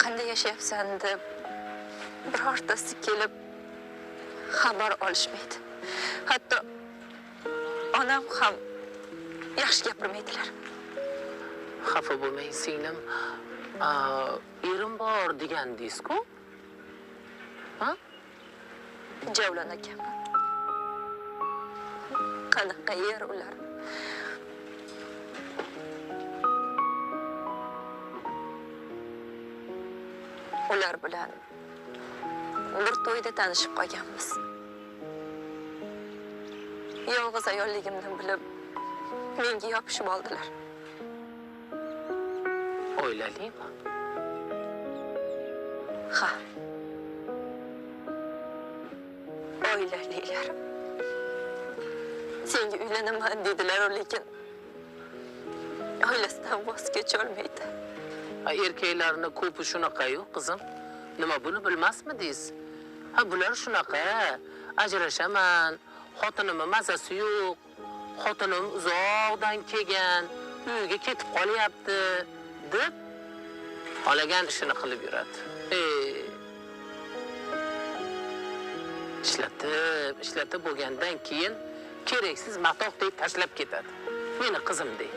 qanday yashayapsan deb birortasi kelib xabar olishmaydi. Hatto onam ham yaxshi gapirmaydilar. Xafa bo'lmang singlim. Erim bor degandingiz-ku? Ha? Javlon akam. Qanaqa yer ular? Ular bilan bir to'yda tanishib qolganmiz. Yolg'iz ayolligimni bilib, menga yopishib oldilar. O'yladingmi? Ha. Oilalilar. Senga uylanaman dedilar, lekin oilasidan voz kecholmaydi. Erkaklarning ko'pi shunaqa-yu, qizim. Nima buni bilmasmidingiz? Ha, bular shunaqa. Ajrashaman, xotinimning mazasi yo'q. Xotinim uzoqdan kelgan, uyiga ketib qolyapti, deb xolagan ishini qilib yuradi. Ishlatib bo'lgandan keyin keraksiz matoqdek tashlab ketadi. Meni qizimdek.